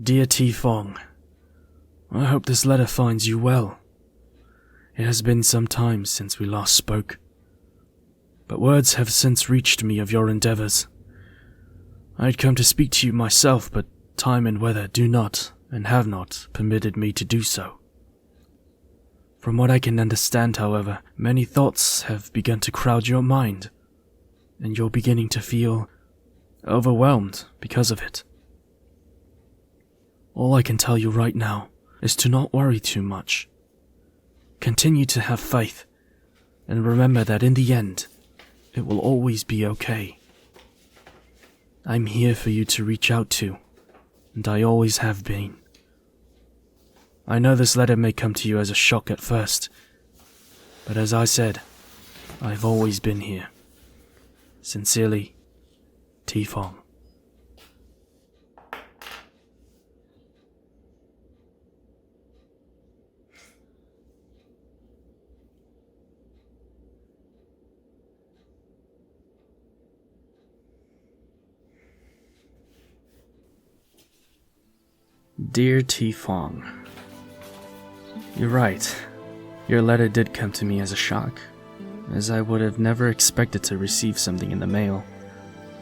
Dear TyFong, I hope this letter finds you well. It has been some time since we last spoke, but words have since reached me of your endeavors. I had come to speak to you myself, but time and weather do not, and have not, permitted me to do so. From what I can understand, however, many thoughts have begun to crowd your mind, and you're beginning to feel overwhelmed because of it. All I can tell you right now is to not worry too much. Continue to have faith, and remember that in the end, it will always be okay. I'm here for you to reach out to, and I always have been. I know this letter may come to you as a shock at first, but as I said, I've always been here. Sincerely, TyFong. Dear TyFong, you're right. Your letter did come to me as a shock, as I would have never expected to receive something in the mail,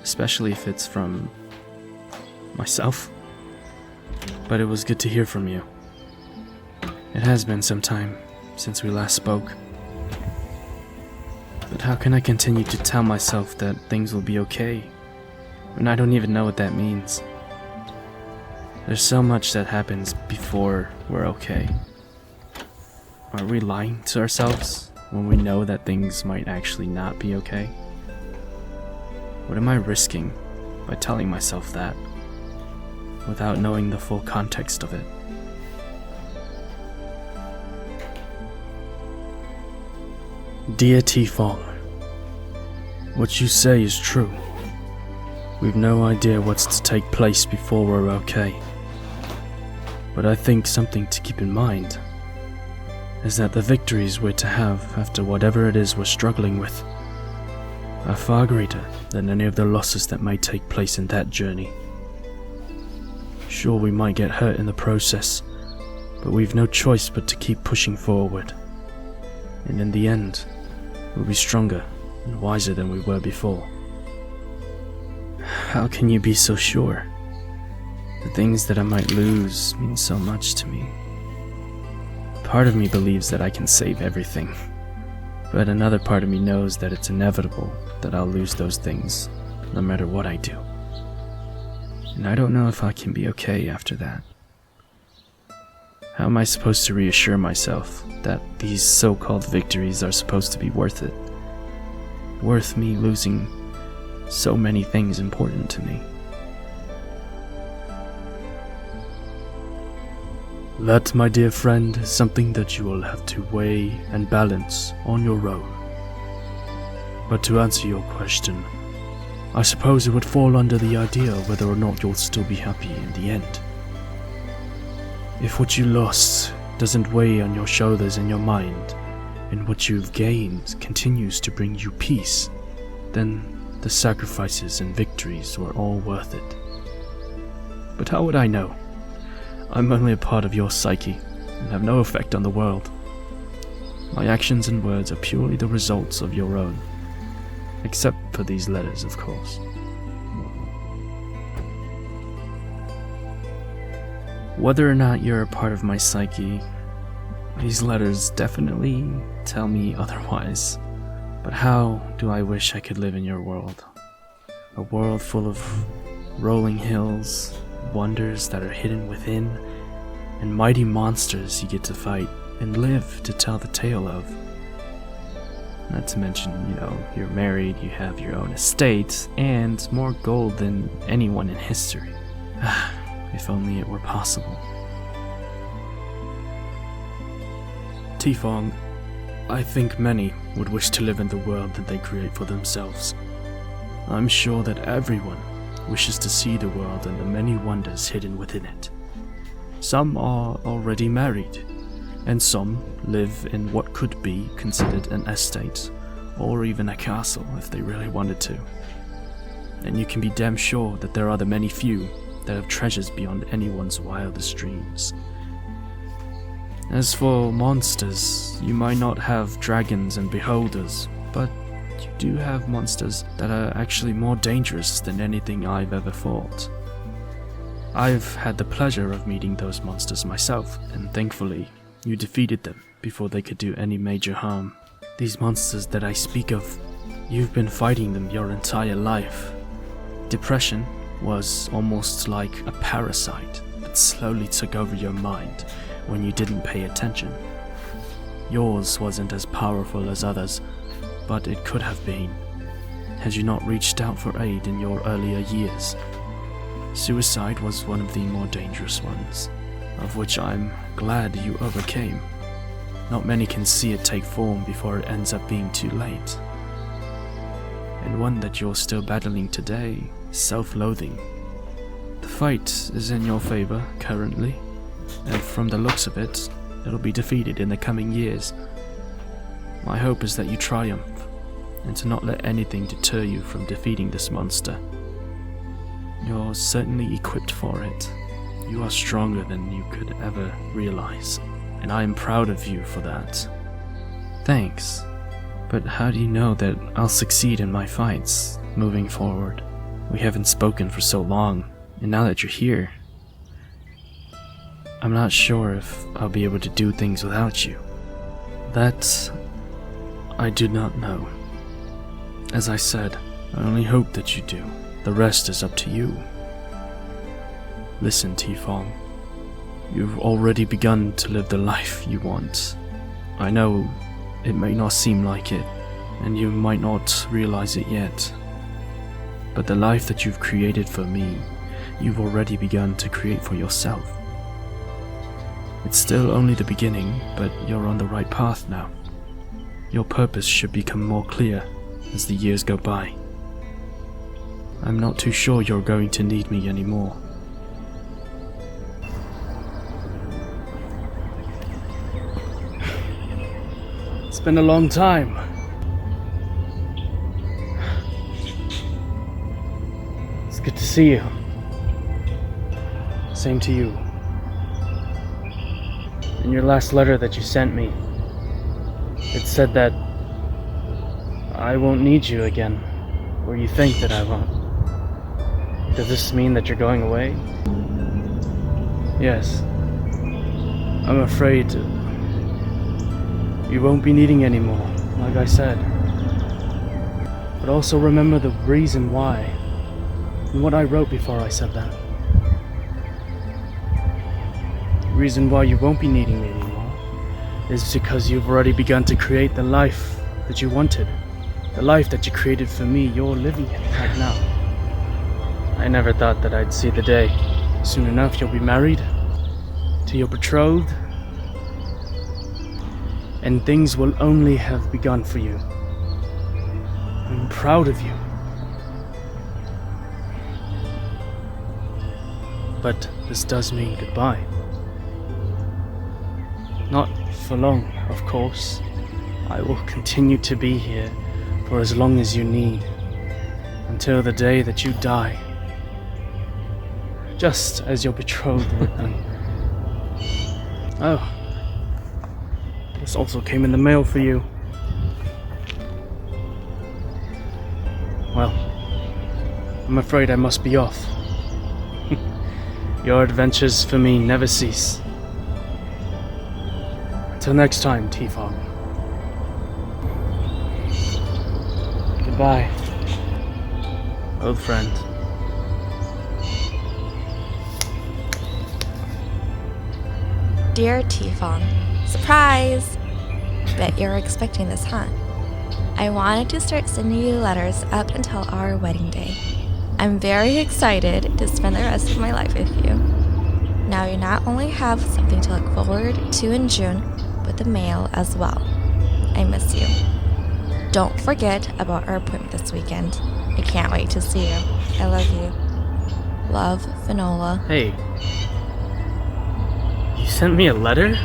especially if it's from myself. But it was good to hear from you. It has been some time since we last spoke. But how can I continue to tell myself that things will be okay when I don't even know what that means? There's so much that happens before we're okay. Are we lying to ourselves when we know that things might actually not be okay? What am I risking by telling myself that, without knowing the full context of it? Dear TyFong, what you say is true. We've no idea what's to take place before we're okay. But I think something to keep in mind is that the victories we're to have after whatever it is we're struggling with are far greater than any of the losses that may take place in that journey. Sure, we might get hurt in the process, but we've no choice but to keep pushing forward. And in the end, we'll be stronger and wiser than we were before. How can you be so sure? The things that I might lose mean so much to me. Part of me believes that I can save everything, but another part of me knows that it's inevitable that I'll lose those things, no matter what I do. And I don't know if I can be okay after that. How am I supposed to reassure myself that these so-called victories are supposed to be worth it? Worth me losing so many things important to me? That, my dear friend, is something that you will have to weigh and balance on your own. But to answer your question, I suppose it would fall under the idea of whether or not you'll still be happy in the end. If what you lost doesn't weigh on your shoulders and your mind, and what you've gained continues to bring you peace, then the sacrifices and victories were all worth it. But how would I know? I'm only a part of your psyche, and have no effect on the world. My actions and words are purely the results of your own. Except for these letters, of course. Whether or not you're a part of my psyche, these letters definitely tell me otherwise. But how do I wish I could live in your world? A world full of rolling hills, wonders that are hidden within, and mighty monsters you get to fight and live to tell the tale of. Not to mention, you're married, you have your own estate, and more gold than anyone in history. If only it were possible. TyFong, I think many would wish to live in the world that they create for themselves. I'm sure that everyone wishes to see the world and the many wonders hidden within it. Some are already married, and some live in what could be considered an estate, or even a castle if they really wanted to. And you can be damn sure that there are the many few that have treasures beyond anyone's wildest dreams. As for monsters, you might not have dragons and beholders, but you do have monsters that are actually more dangerous than anything I've ever fought. I've had the pleasure of meeting those monsters myself, and thankfully, you defeated them before they could do any major harm. These monsters that I speak of, you've been fighting them your entire life. Depression was almost like a parasite that slowly took over your mind when you didn't pay attention. Yours wasn't as powerful as others, but it could have been, had you not reached out for aid in your earlier years. Suicide was one of the more dangerous ones, of which I'm glad you overcame. Not many can see it take form before it ends up being too late. And one that you're still battling today is self-loathing. The fight is in your favor currently, and from the looks of it, it'll be defeated in the coming years. My hope is that you triumph, and to not let anything deter you from defeating this monster. You're certainly equipped for it. You are stronger than you could ever realize, and I am proud of you for that. Thanks, but how do you know that I'll succeed in my fights moving forward? We haven't spoken for so long, and now that you're here, I'm not sure if I'll be able to do things without you. That I do not know. As I said, I only hope that you do. The rest is up to you. Listen, TyFong. You've already begun to live the life you want. I know it may not seem like it, and you might not realize it yet. But the life that you've created for me, you've already begun to create for yourself. It's still only the beginning, but you're on the right path now. Your purpose should become more clear as the years go by. I'm not too sure you're going to need me anymore. It's been a long time. It's good to see you. Same to you. In your last letter that you sent me, it said that I won't need you again, or you think that I won't. Does this mean that you're going away? Yes. I'm afraid you won't be needing anymore, like I said. But also remember the reason why, and what I wrote before I said that. The reason why you won't be needing me anymore is because you've already begun to create the life that you wanted. The life that you created for me, you're living it right now. I never thought that I'd see the day. Soon enough you'll be married to your betrothed, and things will only have begun for you. I'm proud of you. But this does mean goodbye. Not for long, of course. I will continue to be here for as long as you need, until the day that you die. Just as your betrothed would be. Oh. This also came in the mail for you. Well, I'm afraid I must be off. Your adventures for me never cease. Till next time, TyFong. Goodbye, old friend. Dear TyFong, surprise! Bet you're expecting this, huh? I wanted to start sending you letters up until our wedding day. I'm very excited to spend the rest of my life with you. Now you not only have something to look forward to in June, but the mail as well. I miss you. Don't forget about our appointment this weekend. I can't wait to see you. I love you. Love, Finola. Hey. You sent me a letter?